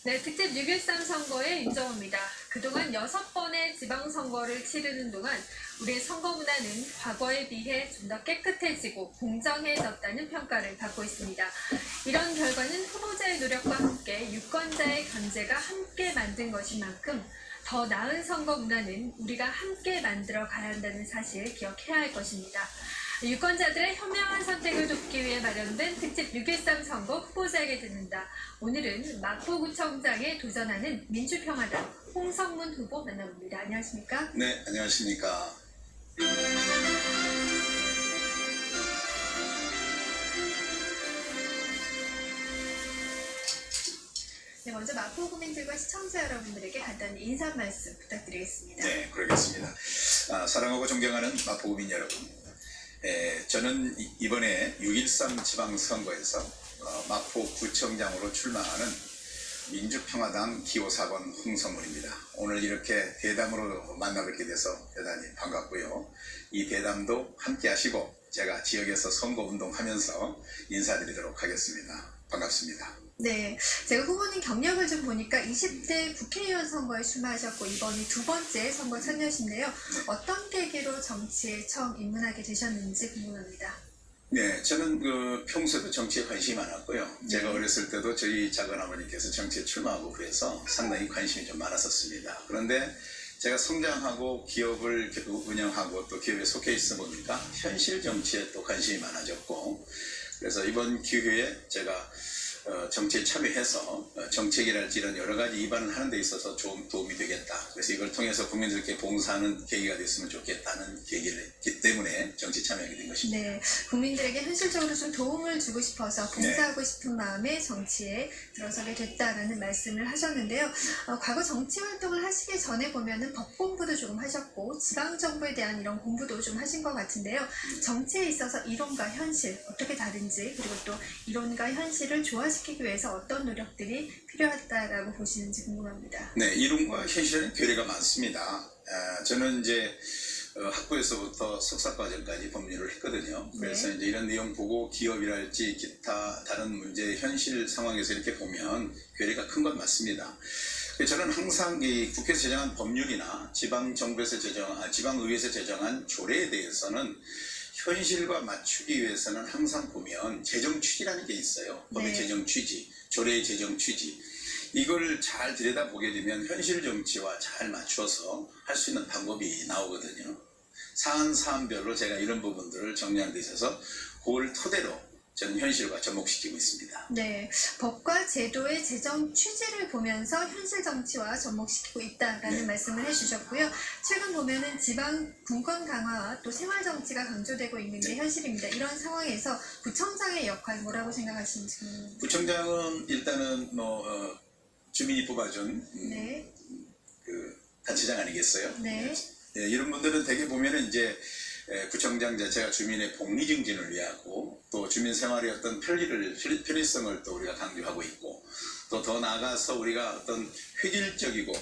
네, 특집 6.13 선거의 윤정호입니다. 그동안 6번의 지방선거를 치르는 동안 우리의 선거 문화는 과거에 비해 좀 더 깨끗해지고 공정해졌다는 평가를 받고 있습니다. 이런 결과는 후보자의 노력과 함께 유권자의 견제가 함께 만든 것인 만큼 더 나은 선거 문화는 우리가 함께 만들어 가야 한다는 사실 기억해야 할 것입니다. 유권자들의 현명한 선택을 돕기 위해 마련된 특집 6.13 선거 후보자에게 듣는다. 오늘은 마포구청장에 도전하는 민주평화당 홍성문 후보 만나봅니다. 안녕하십니까? 네, 안녕하십니까. 네, 먼저 마포구민들과 시청자 여러분들에게 간단히 인사 말씀 부탁드리겠습니다. 네, 그러겠습니다. 사랑하고 존경하는 마포구민 여러분. 저는 이번에 6.13 지방선거에서 마포구청장으로 출마하는 민주평화당 기호 4번 홍성문입니다. 오늘 이렇게 대담으로 만나뵙게 돼서 대단히 반갑고요. 이 대담도 함께 하시고 제가 지역에서 선거운동하면서 인사드리도록 하겠습니다. 반갑습니다. 네, 제가 후보님 경력을 좀 보니까 20대 국회의원 선거에 출마하셨고 이번이 두 번째 선거 참여신데요. 어떤 계기로 정치에 처음 입문하게 되셨는지 궁금합니다. 네, 저는 평소에도 정치에 관심이 많았고요. 제가 어렸을 때도 저희 작은아버님께서 정치에 출마하고 그래서 상당히 관심이 좀 많았었습니다. 그런데 제가 성장하고 기업을 운영하고 또 기업에 속해 있어 보니까 현실 정치에 또 관심이 많아졌고, 그래서 이번 기회에 제가 정치에 참여해서 정책이랄지 이런 여러 가지 입안을 하는 데 있어서 좀 도움이 되겠다. 그래서 이걸 통해서 국민들께 봉사하는 계기가 됐으면 좋겠다는 계기였기 때문에 정치 참여하게 된 것입니다. 네, 국민들에게 현실적으로 좀 도움을 주고 싶어서 봉사하고 싶은 마음에 정치에 들어서게 됐다라는 말씀을 하셨는데요. 과거 정치 활동을 하시기 전에 보면은 법 공부도 조금 하셨고 지방정부에 대한 이런 공부도 좀 하신 것 같은데요. 정치에 있어서 이론과 현실 어떻게 다른지, 그리고 또 이론과 현실을 조화시키기 위해서 어떤 노력들이 필요하다라고 보시는지 궁금합니다. 네, 이론과 현실은 괴리가 많습니다. 저는 이제 학부에서부터 석사과정까지 법률을 했거든요. 그래서 이제 이런 내용 보고 기업이랄지 기타 다른 문제 현실 상황에서 이렇게 보면 괴리가 큰 건 맞습니다. 저는 항상 이 국회에서 제정한 법률이나 지방정부에서 지방의회에서 제정한 조례에 대해서는 현실과 맞추기 위해서는 항상 보면 재정 취지라는 게 있어요. 법의 재정 취지, 조례의 재정 취지. 이걸 잘 들여다보게 되면 현실 정치와 잘 맞춰서 할 수 있는 방법이 나오거든요. 사안별로 제가 이런 부분들을 정리하는 데 있어서 그걸 토대로 저는 현실과 접목시키고 있습니다. 네, 법과 제도의 재정 취지를 보면서 현실 정치와 접목시키고 있다라는 말씀을 해주셨고요. 최근 보면은 지방 분권 강화와 또 생활 정치가 강조되고 있는 게 현실입니다. 이런 상황에서 구청장의 역할 뭐라고 생각하시는지 궁금합니다. 구청장은 일단은 주민이 뽑아준 그 단체장 아니겠어요? 네. 이런 분들은 대개 보면은 이제 구청장 자체가 주민의 복리 증진을 위하고 또 주민 생활의 어떤 편리성을 또 우리가 강조하고 있고, 또 더 나아가서 우리가 어떤 획일적이고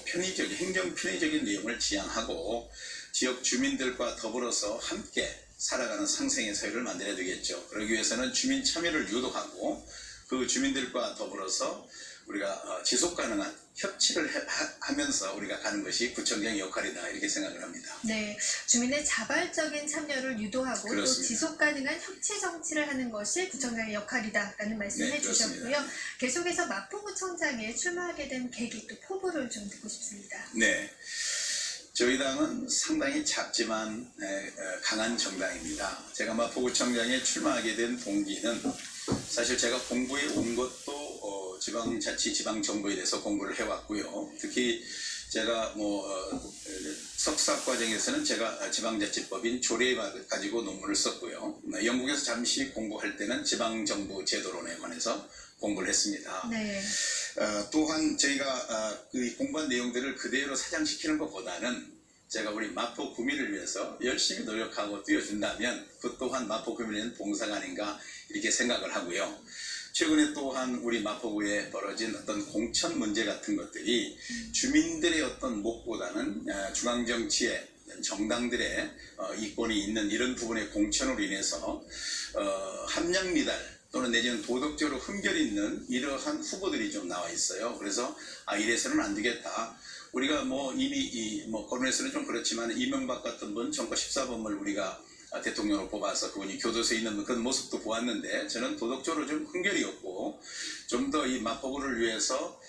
행정 편의적인 내용을 지향하고 지역 주민들과 더불어서 함께 살아가는 상생의 사회를 만들어야 되겠죠. 그러기 위해서는 주민 참여를 유도하고 그 주민들과 더불어서 우리가 지속 가능한 협치를 하면서 우리가 가는 것이 구청장의 역할이다, 이렇게 생각을 합니다. 네, 주민의 자발적인 참여를 유도하고 그렇습니다. 또 지속 가능한 협치 정치를 하는 것이 구청장의 역할이다라는 말씀을 해주셨고요. 계속해서 마포구청장에 출마하게 된 계기 또 포부를 좀 듣고 싶습니다. 네, 저희 당은 상당히 작지만 강한 정당입니다. 제가 마포구청장에 출마하게 된 동기는 사실 제가 공부해 온 것도 지방자치, 지방정부에 대해서 공부를 해왔고요. 특히 제가 석사 과정에서는 제가 지방자치법인 조례 가지고 논문을 썼고요. 영국에서 잠시 공부할 때는 지방정부 제도론에 관해서 공부를 했습니다. 네. 또한 저희가 그 공부한 내용들을 그대로 사장시키는 것보다는 제가 우리 마포구민을 위해서 열심히 노력하고 뛰어준다면 그 또한 마포구민의 봉사가 아닌가 이렇게 생각을 하고요. 최근에 또한 우리 마포구에 벌어진 어떤 공천 문제 같은 것들이 주민들의 어떤 몫보다는 중앙정치의 정당들의 이권이 있는 이런 부분의 공천으로 인해서 함량 미달 또는 내지는 도덕적으로 흠결 있는 이러한 후보들이 좀 나와 있어요. 그래서 이래서는 안 되겠다. 우리가 뭐 이미 거론에서는 좀 그렇지만 이명박 같은 분 정권 14번을 우리가 대통령으로 뽑아서 그분이 교도소에 있는 그런 모습도 보았는데, 저는 도덕적으로 좀 흠결이 없고 좀 더 이 마포구를 위해서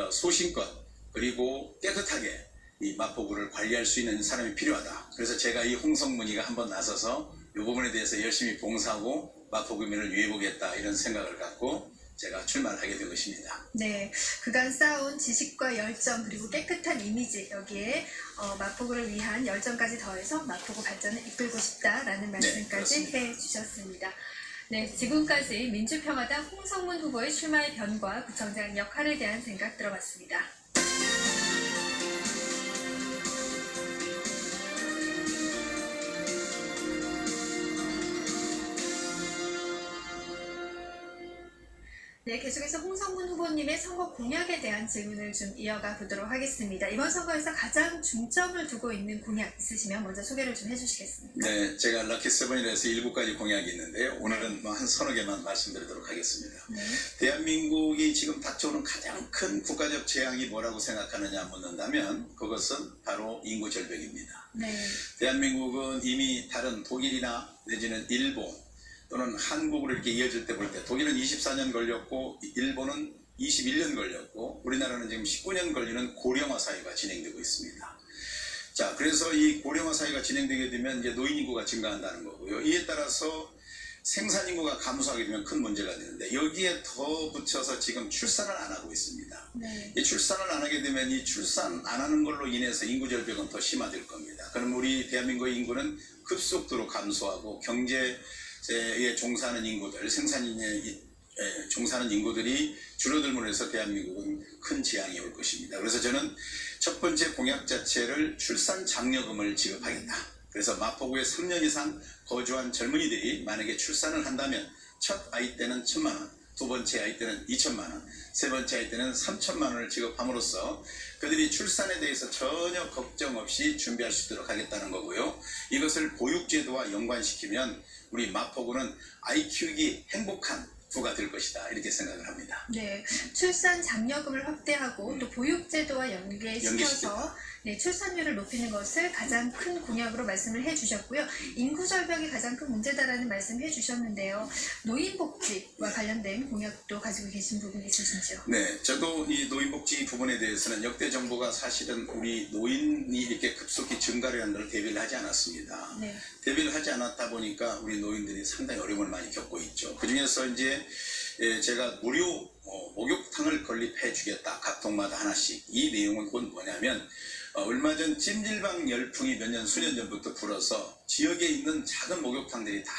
소신껏 그리고 깨끗하게 이 마포구를 관리할 수 있는 사람이 필요하다. 그래서 제가 이 홍성문이가 한번 나서서 이 부분에 대해서 열심히 봉사하고 마포구민을 위해보겠다, 이런 생각을 갖고 제가 출마를 하게 된 것입니다. 네, 그간 쌓아온 지식과 열정 그리고 깨끗한 이미지, 여기에 마포구를 위한 열정까지 더해서 마포구 발전을 이끌고 싶다라는 말씀까지 해주셨습니다. 네, 지금까지 민주평화당 홍성문 후보의 출마의 변과 구청장 역할에 대한 생각 들어봤습니다. 네, 계속해서 홍성문 후보님의 선거 공약에 대한 질문을 좀 이어가 보도록 하겠습니다. 이번 선거에서 가장 중점을 두고 있는 공약 있으시면 먼저 소개를 좀 해주시겠습니까? 네, 제가 럭키세븐이라서 7가지 공약이 있는데요. 오늘은 한 서너 개만 말씀드리도록 하겠습니다. 네. 대한민국이 지금 닥쳐오는 가장 큰 국가적 재앙이 뭐라고 생각하느냐 묻는다면 그것은 바로 인구 절벽입니다. 네. 대한민국은 이미 다른 독일이나 내지는 일본 또는 한국으로 이렇게 이어질 때 볼 때 독일은 24년 걸렸고 일본은 21년 걸렸고 우리나라는 지금 19년 걸리는 고령화 사회가 진행되고 있습니다. 자, 그래서 이 고령화 사회가 진행되게 되면 이제 노인 인구가 증가한다는 거고요. 이에 따라서 생산 인구가 감소하게 되면 큰 문제가 되는데, 여기에 더 붙여서 지금 출산을 안 하고 있습니다. 네. 이 출산을 안 하게 되면 이 출산 안 하는 걸로 인해서 인구 절벽은 더 심화될 겁니다. 그럼 우리 대한민국의 인구는 급속도로 감소하고 경제에 종사하는 인구들, 생산인에 종사하는 인구들이 줄어들므로 해서 대한민국은 큰 재앙이 올 것입니다. 그래서 저는 첫 번째 공약 자체를 출산 장려금을 지급하겠다. 그래서 마포구에 3년 이상 거주한 젊은이들이 만약에 출산을 한다면 첫 아이 때는 1,000만 원, 두 번째 아이 때는 2,000만 원, 세 번째 아이 때는 3,000만 원을 지급함으로써 그들이 출산에 대해서 전혀 걱정 없이 준비할 수 있도록 하겠다는 거고요. 이것을 보육제도와 연관시키면 우리 마포구는 아이 키우기 행복한 구가 될 것이다, 이렇게 생각을 합니다. 네, 출산 장려금을 확대하고 또 보육제도와 연계시켜서 네, 출산율을 높이는 것을 가장 큰 공약으로 말씀을 해주셨고요. 인구 절벽이 가장 큰 문제다라는 말씀 해주셨는데요. 노인복지와 관련된 공약도 가지고 계신 부분이 있으신지요? 네, 저도 이 노인복지 부분에 대해서는 역대 정부가 사실은 우리 노인이 이렇게 급속히 증가를 하는 걸 대비를 하지 않았습니다. 네. 대비를 하지 않았다 보니까 우리 노인들이 상당히 어려움을 많이 겪고 있죠. 그 중에서 이제 제가 무료 목욕탕을 건립해 주겠다, 각 동마다 하나씩. 이 내용은 곧 뭐냐면 얼마 전 찜질방 열풍이 수년 전부터 불어서 지역에 있는 작은 목욕탕들이 다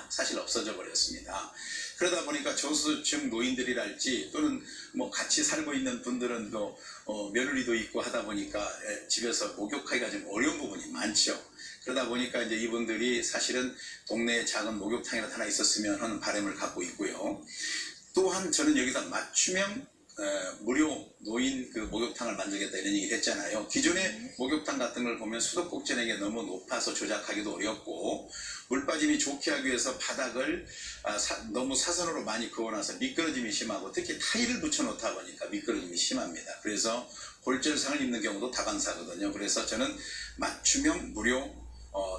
사실 없어져 버렸습니다. 그러다 보니까 저소득층 노인들이랄지 또는 뭐 같이 살고 있는 분들은 또 며느리도 있고 하다 보니까 집에서 목욕하기가 좀 어려운 부분이 많죠. 그러다 보니까 이제 이분들이 사실은 동네에 작은 목욕탕이라도 하나 있었으면 하는 바람을 갖고 있고요. 또한 저는 여기다 맞춤형 무료 노인 목욕탕을 만들겠다, 이런 얘기를 했잖아요. 기존의 목욕탕 같은 걸 보면 수도꼭지력이 너무 높아서 조작하기도 어렵고 물 빠짐이 좋게 하기 위해서 바닥을 너무 사선으로 많이 그어놔서 미끄러짐이 심하고 특히 타일을 붙여놓다 보니까 미끄러짐이 심합니다. 그래서 골절상을 입는 경우도 다반사거든요. 그래서 저는 맞춤형 무료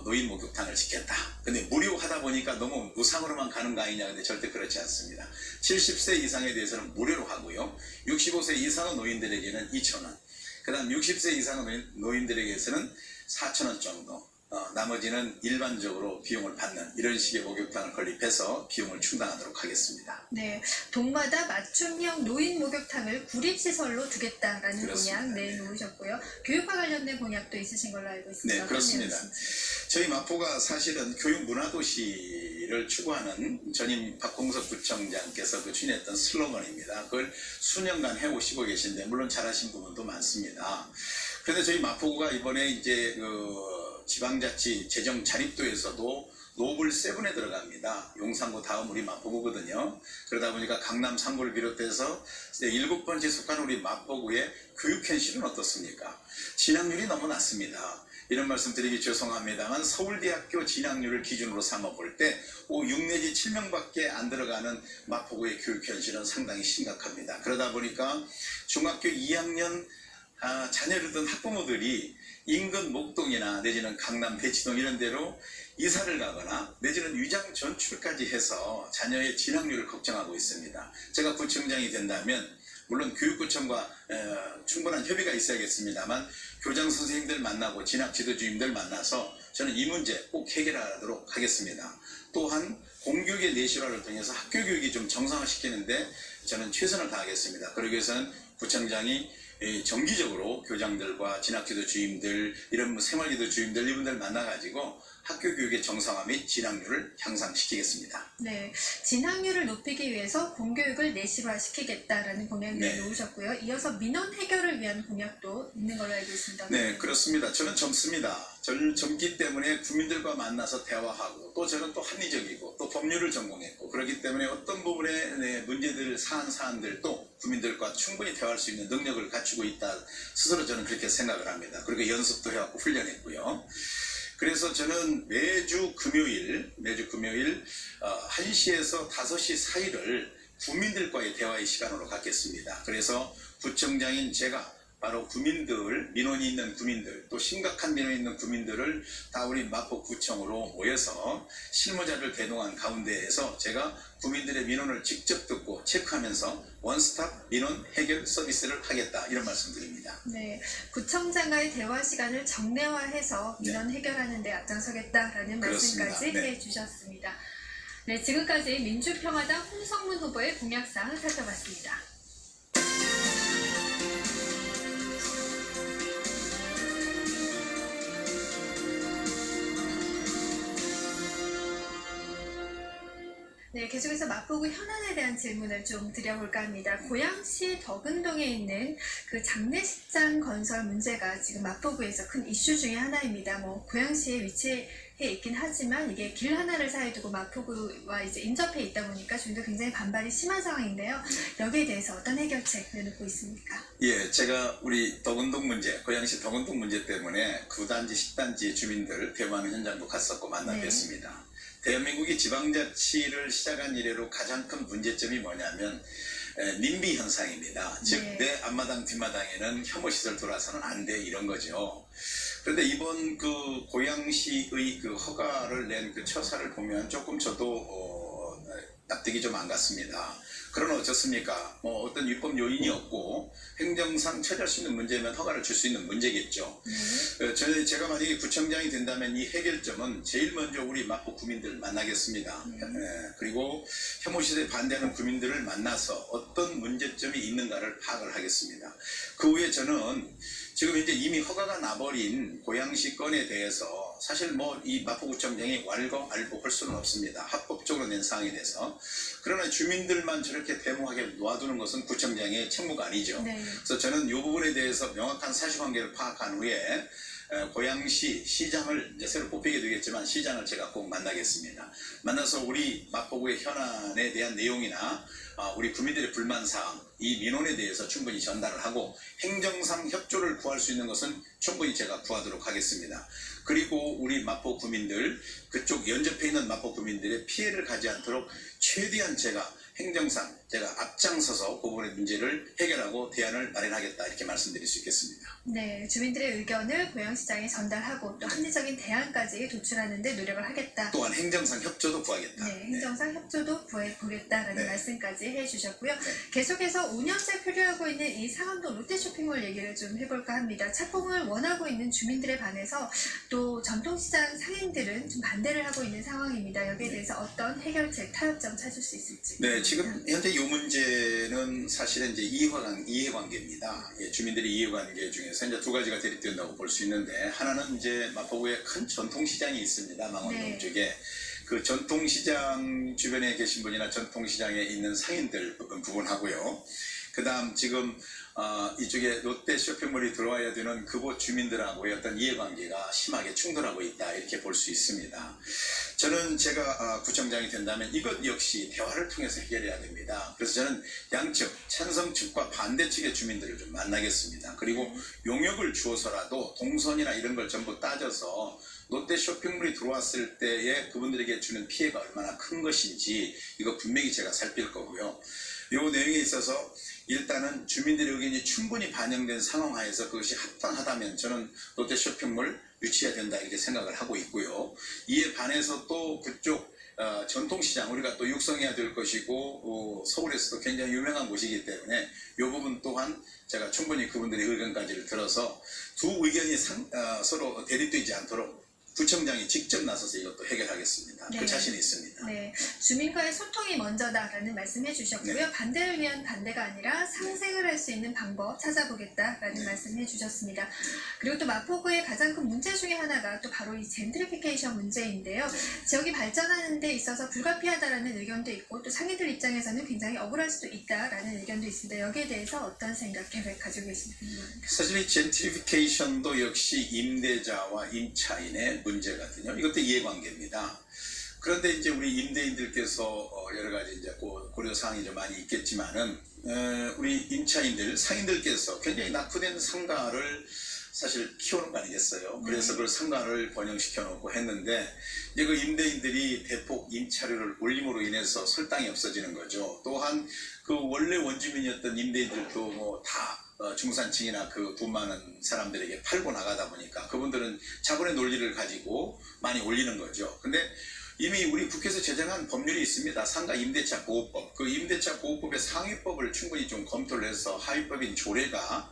노인 목욕탕을 짓겠다. 근데 무료 하다 보니까 너무 무상으로만 가는 거 아니냐. 근데 절대 그렇지 않습니다. 70세 이상에 대해서는 무료로 하고요. 65세 이상의 노인들에게는 2,000원. 그 다음 60세 이상의 노인들에게서는 4,000원 정도. 나머지는 일반적으로 비용을 받는 이런 식의 목욕탕을 건립해서 비용을 충당하도록 하겠습니다. 네, 동마다 맞춤형 노인 목욕탕을 구립시설로 두겠다라는 그렇습니다. 공약 내놓으셨고요. 교육과 관련된 공약도 있으신 걸로 알고 있습니다. 네, 그렇습니다. 저희 마포가 사실은 교육문화도시를 추구하는 전임 박홍석 구청장께서 추진했던 슬로건입니다. 그걸 수년간 해오시고 계신데 물론 잘하신 부분도 많습니다. 그런데 저희 마포구가 이번에 이제 지방자치 재정 자립도에서도 노블 세븐에 들어갑니다. 용산구 다음 우리 마포구거든요. 그러다 보니까 강남 3구를 비롯해서 7번째 속한 우리 마포구의 교육 현실은 어떻습니까? 진학률이 너무 낮습니다. 이런 말씀 드리기 죄송합니다만 서울대학교 진학률을 기준으로 삼아볼 때 6 내지 7명밖에 안 들어가는 마포구의 교육 현실은 상당히 심각합니다. 그러다 보니까 중학교 2학년 자녀를 둔 학부모들이 인근 목동이나 내지는 강남 대치동 이런 데로 이사를 가거나 내지는 위장 전출까지 해서 자녀의 진학률을 걱정하고 있습니다. 제가 구청장이 된다면 물론 교육구청과 충분한 협의가 있어야겠습니다만 교장 선생님들 만나고 진학 지도주임들 만나서 저는 이 문제 꼭 해결하도록 하겠습니다. 또한 공교육의 내실화를 통해서 학교 교육이 좀 정상화시키는데 저는 최선을 다하겠습니다. 그러기 위해서는 구청장이 정기적으로 교장들과 진학지도 주임들 이런 생활지도 주임들 이분들 만나가지고 학교 교육의 정상화 및 진학률을 향상시키겠습니다. 네, 진학률을 높이기 위해서 공교육을 내실화시키겠다라는 공약을 네. 놓으셨고요. 이어서 민원 해결을 위한 공약도 있는 걸로 알고 있습니다. 네, 그렇습니다. 저는 젊습니다. 저는 젊기 때문에 국민들과 만나서 대화하고 또 저는 또 합리적이고 또 법률을 전공했고 그렇기 때문에 어떤 부분의 문제들 사안들도 국민들과 충분히 대화할 수 있는 능력을 갖추고 있다. 스스로 저는 그렇게 생각을 합니다. 그리고 연습도 해왔고 훈련했고요. 그래서 저는 매주 금요일 1시에서 5시 사이를 국민들과의 대화의 시간으로 갖겠습니다. 그래서 구청장인 제가 바로 국민들, 민원이 있는 국민들, 또 심각한 민원이 있는 국민들을 다 우리 마포구청으로 모여서 실무자를 대동한 가운데에서 제가 국민들의 민원을 직접 듣고 체크하면서 원스톱 민원 해결 서비스를 하겠다 이런 말씀드립니다. 네, 구청장과의 대화 시간을 정례화해서 민원 해결하는 데 앞장서겠다라는 그렇습니다. 말씀까지 네. 해주셨습니다. 네, 지금까지 민주평화당 홍성문 후보의 공약사항 살펴봤습니다. 네, 계속해서 마포구 현안에 대한 질문을 좀 드려볼까 합니다. 고양시 덕은동에 있는 그 장례식장 건설 문제가 지금 마포구에서 큰 이슈 중에 하나입니다. 고양시에 위치해 있긴 하지만 이게 길 하나를 사이에 두고 마포구와 이제 인접해 있다 보니까 좀 더 굉장히 반발이 심한 상황인데요. 여기에 대해서 어떤 해결책 내놓고 있습니까? 예, 제가 우리 덕은동 문제, 고양시 덕은동 문제 때문에 9단지, 10단지 주민들 대화하는 현장도 갔었고 만나 뵀습니다. 대한민국이 지방자치를 시작한 이래로 가장 큰 문제점이 뭐냐면 님비 현상입니다. 즉 내 앞마당 뒷마당에는 혐오시설 돌아서는 안 돼 이런 거죠. 그런데 이번 그 고양시의 그 허가를 낸 그 처사를 보면 조금 저도 납득이 좀 안 갔습니다. 그러나 어떻습니까? 어떤 위법 요인이 없고 행정상 처리할 수 있는 문제면 허가를 줄 수 있는 문제겠죠. 제가 만약에 구청장이 된다면 이 해결점은 제일 먼저 우리 마포 구민들 만나겠습니다. 그리고 혐오시설에 반대하는 구민들을 만나서 어떤 문제점이 있는가를 파악을 하겠습니다. 그 후에 저는 지금 이제 이미 허가가 나버린 고양시 건에 대해서 사실 이 마포구청장이 왈가왈부할 수는 없습니다. 합법적으로 낸 사항에 대해서. 그러나 주민들만 저렇게 데모하게 놔두는 것은 구청장의 책무가 아니죠. 그래서 저는 이 부분에 대해서 명확한 사실관계를 파악한 후에 고양시 시장을 이제 새로 뽑히게 되겠지만 시장을 제가 꼭 만나겠습니다. 만나서 우리 마포구의 현안에 대한 내용이나 우리 국민들의 불만사항, 이 민원에 대해서 충분히 전달을 하고 행정상 협조를 구할 수 있는 것은 충분히 제가 구하도록 하겠습니다. 그리고 우리 마포 구민들, 그쪽 연접해 있는 마포 구민들의 피해를 가지 않도록 최대한 제가 행정상 제가 앞장서서 그 부분의 문제를 해결하고 대안을 마련하겠다 이렇게 말씀드릴 수 있겠습니다. 네, 주민들의 의견을 고양시장에 전달하고 또 합리적인 대안까지 도출하는 데 노력을 하겠다. 또한 행정상 협조도 구하겠다. 네, 행정상 협조도 구해보겠다라는 네. 말씀까지 해주셨고요. 네. 계속해서 5년째 표류하고 있는 이 상암동 롯데쇼핑몰 얘기를 좀 해볼까 합니다. 착공을 원하고 있는 주민들에 반해서 또 전통시장 상인들은 좀 반대를 하고 있는 상황입니다. 여기에 대해서 어떤 해결책, 타협점 찾을 수 있을지. 네, 지금 현재 이 문제는 사실은 이제 이해관계입니다. 주민들의 이해관계 중에서 이제 두 가지가 대립된다고 볼 수 있는데 하나는 이제 마포구에 큰 전통시장이 있습니다. 망원동 쪽에. 그 전통시장 주변에 계신 분이나 전통시장에 있는 상인들 부분하고요. 그다음 지금 이쪽에 롯데 쇼핑몰이 들어와야 되는 그곳 주민들하고의 어떤 이해관계가 심하게 충돌하고 있다 이렇게 볼 수 있습니다. 저는 제가 구청장이 된다면 이것 역시 대화를 통해서 해결해야 됩니다. 그래서 저는 양측 찬성 측과 반대 측의 주민들을 좀 만나겠습니다. 그리고 용역을 주어서라도 동선이나 이런 걸 전부 따져서 롯데 쇼핑몰이 들어왔을 때에 그분들에게 주는 피해가 얼마나 큰 것인지 이거 분명히 제가 살필 거고요. 이 내용에 있어서 일단은 주민들의 의견이 충분히 반영된 상황 하에서 그것이 합당하다면 저는 롯데 쇼핑몰 유치해야 된다 이렇게 생각을 하고 있고요. 이에 반해서 또 그쪽 전통시장 우리가 또 육성해야 될 것이고 서울에서도 굉장히 유명한 곳이기 때문에 이 부분 또한 제가 충분히 그분들의 의견까지를 들어서 두 의견이 서로 대립되지 않도록 구청장이 직접 나서서 이것도 해결하겠습니다. 네. 그 자신이 있습니다. 네, 주민과의 소통이 먼저다라는 말씀해 주셨고요. 네. 반대를 위한 반대가 아니라 상생을 할 수 있는 방법 찾아보겠다라는 네. 말씀해 주셨습니다. 그리고 또 마포구의 가장 큰 문제 중에 하나가 또 바로 이 젠트리피케이션 문제인데요. 지역이 발전하는 데 있어서 불가피하다라는 의견도 있고 또 상인들 입장에서는 굉장히 억울할 수도 있다라는 의견도 있습니다. 여기에 대해서 어떤 생각, 계획 가지고 계신지 궁금합니다. 사실 이 젠트리피케이션도 역시 임대자와 임차인의 문제거든요. 이것도 이해관계입니다. 그런데 이제 우리 임대인들께서 여러 가지 이제 고려 사항이 좀 많이 있겠지만은 우리 임차인들, 상인들께서 굉장히 낙후된 상가를 사실 키우는 거 아니겠어요? 그래서 그 상가를 번영시켜 놓고 했는데 이제 그 임대인들이 대폭 임차료를 올림으로 인해서 설당이 없어지는 거죠. 또한 그 원래 원주민이었던 임대인들도 뭐 다 중산층이나 그 돈 많은 사람들에게 팔고 나가다 보니까 그분들은 자본의 논리를 가지고 많이 올리는 거죠. 근데 이미 우리 국회에서 제정한 법률이 있습니다. 상가 임대차 보호법. 그 임대차 보호법의 상위법을 충분히 좀 검토를 해서 하위법인 조례가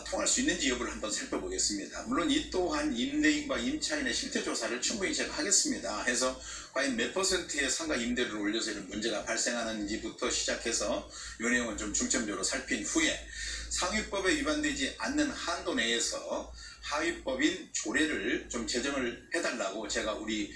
통할 수 있는지 여부를 한번 살펴보겠습니다. 물론 이 또한 임대인과 임차인의 실태 조사를 충분히 제가 하겠습니다. 해서 과연 몇 퍼센트의 상가 임대를 올려서 이런 문제가 발생하는지부터 시작해서 이 내용은 좀 중점적으로 살핀 후에 상위법에 위반되지 않는 한도 내에서 하위법인 조례를 좀 제정을 해달라고 제가 우리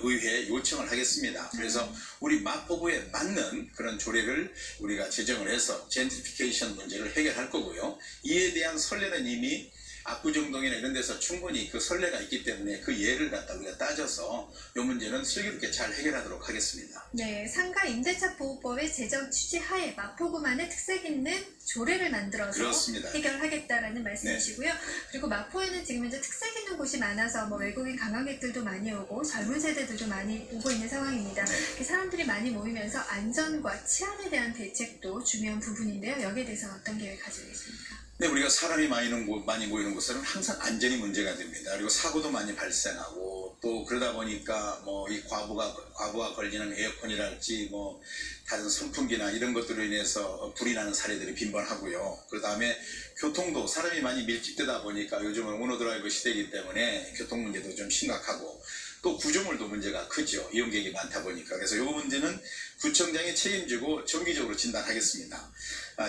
구의회에 요청을 하겠습니다. 그래서 우리 마포구에 맞는 그런 조례를 우리가 제정을 해서 젠트리피케이션 문제를 해결할 거고요. 이에 대한 선례는 이미 압구정동이나 이런 데서 충분히 그 선례가 있기 때문에 그 예를 갖다 우리가 따져서 이 문제는 슬기롭게 잘 해결하도록 하겠습니다. 네, 상가 임대차 보호법의 제정 취지 하에 마포구만의 특색 있는 조례를 만들어서 그렇습니다. 해결하겠다라는 말씀이시고요. 그리고 마포에는 지금 현재 특색 있는 곳이 많아서 뭐 외국인 관광객들도 많이 오고 젊은 세대들도 많이 오고 있는 상황입니다. 이렇게 사람들이 많이 모이면서 안전과 치안에 대한 대책도 중요한 부분인데요. 여기에 대해서는 어떤 계획 가지고 계십니까? 네, 우리가 사람이 많이 모이는 곳은 항상 안전이 문제가 됩니다. 그리고 사고도 많이 발생하고 또 그러다 보니까 뭐 이 과부하 걸리는 에어컨이랄지 뭐 다른 선풍기나 이런 것들로 인해서 불이 나는 사례들이 빈번하고요. 그 다음에 교통도 사람이 많이 밀집되다 보니까 요즘은 오노드라이브 시대이기 때문에 교통 문제도 좀 심각하고 또 구조물도 문제가 크죠. 이용객이 많다 보니까. 그래서 이 문제는 구청장이 책임지고 정기적으로 진단하겠습니다.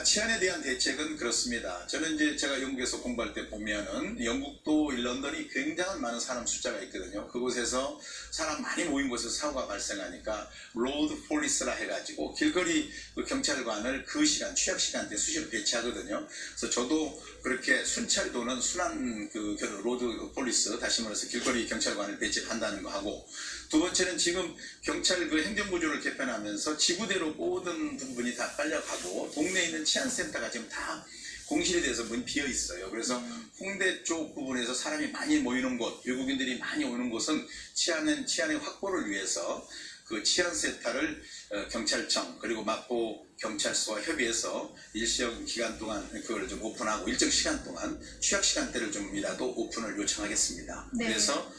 치안에 대한 대책은 그렇습니다. 저는 이제 제가 영국에서 공부할 때 보면은 영국도 런던이 굉장한 많은 사람 숫자가 있거든요. 그곳에서 사람 많이 모인 곳에서 사고가 발생하니까 로드 폴리스라 해가지고 길거리 그 경찰관을 그 시간 취약 시간대에 수시로 배치하거든요. 그래서 저도 그렇게 순찰 도는 순환 그 로드 폴리스 다시 말해서 길거리 경찰관을 배치한다는 거 하고 두 번째는 지금 경찰 그 행정구조를 개편하면서 지구대로 모든 부분이 다 깔려가고 동네에 있는 치안센터가 지금 다 공실이 돼서 문 비어 있어요. 그래서 홍대 쪽 부분에서 사람이 많이 모이는 곳, 외국인들이 많이 오는 곳은 치안의 확보를 위해서 그 치안센터를 경찰청 그리고 마포 경찰서와 협의해서 일정 기간 동안 그걸 좀 오픈하고 일정 시간 동안 취약 시간대를 좀이라도 오픈을 요청하겠습니다. 네. 그래서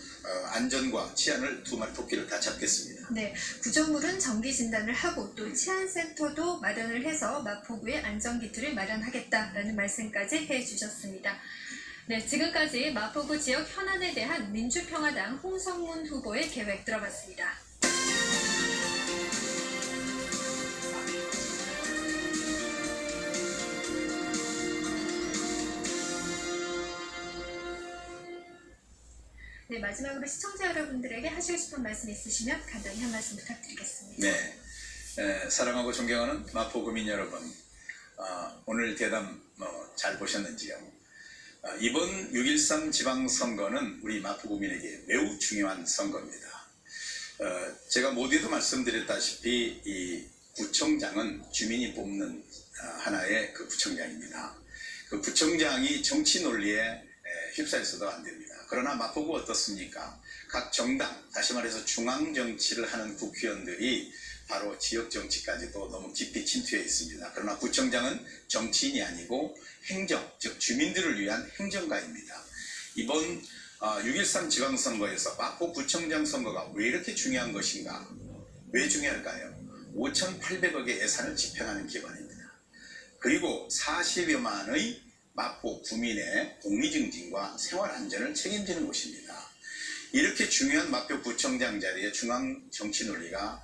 안전과 치안을 두 마리 토끼를 다 잡겠습니다. 네, 구조물은 정기 진단을 하고 또 치안센터도 마련을 해서 마포구에 안전기틀을 마련하겠다라는 말씀까지 해주셨습니다. 네, 지금까지 마포구 지역 현안에 대한 민주평화당 홍성문 후보의 계획 들어봤습니다. 네, 마지막으로 시청자 여러분들에게 하시고 싶은 말씀 있으시면 간단히 한 말씀 부탁드리겠습니다. 네, 사랑하고 존경하는 마포구민 여러분, 오늘 대담 잘 보셨는지요? 이번 6.13 지방선거는 우리 마포구민에게 매우 중요한 선거입니다. 제가 모두에도 말씀드렸다시피 이 구청장은 주민이 뽑는 하나의 그 구청장입니다. 그 구청장이 정치 논리에 휩싸여서도 안 됩니다. 그러나 마포구 어떻습니까? 각 정당, 다시 말해서 중앙 정치를 하는 국회의원들이 바로 지역 정치까지도 너무 깊이 침투해 있습니다. 그러나 구청장은 정치인이 아니고 행정, 즉 주민들을 위한 행정가입니다. 이번 6.13 지방선거에서 마포구청장 선거가 왜 이렇게 중요한 것인가? 왜 중요할까요? 5,800억의 예산을 집행하는 기관입니다. 그리고 40여만의 마포 구민의 공리증진과 생활안전을 책임지는 곳입니다. 이렇게 중요한 마포구청장 자리에 중앙 정치 논리가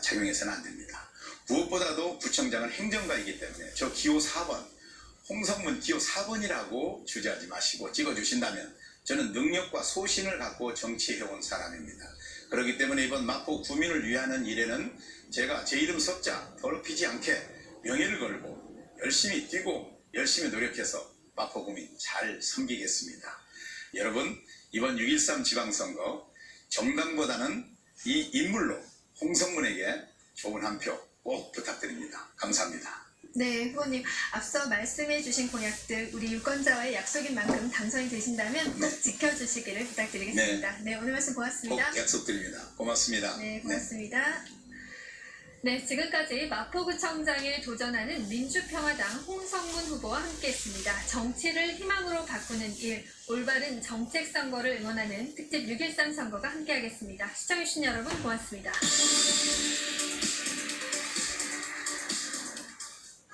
작용해서는 안 됩니다. 무엇보다도 구청장은 행정가이기 때문에 저 기호 4번, 홍성문 기호 4번이라고 주저하지 마시고 찍어주신다면 저는 능력과 소신을 갖고 정치해온 사람입니다. 그렇기 때문에 이번 마포 구민을 위하는 일에는 제가 제 이름 석자 더럽히지 않게 명예를 걸고 열심히 뛰고 열심히 노력해서 마포 구민 잘 섬기겠습니다. 여러분, 이번 6.13 지방선거 정당보다는 이 인물로 홍성문에게 좋은 한 표 꼭 부탁드립니다. 감사합니다. 네, 후보님 앞서 말씀해주신 공약들 우리 유권자와의 약속인 만큼 당선이 되신다면 꼭 지켜주시기를 부탁드리겠습니다. 네, 오늘 말씀 고맙습니다. 꼭 약속드립니다. 고맙습니다. 네, 고맙습니다. 네, 지금까지 마포구청장에 도전하는 민주평화당 홍성문 후보와 함께했습니다. 정치를 희망으로 바꾸는 일, 올바른 정책 선거를 응원하는 특집 6.13 선거가 함께하겠습니다. 시청해주신 여러분 고맙습니다.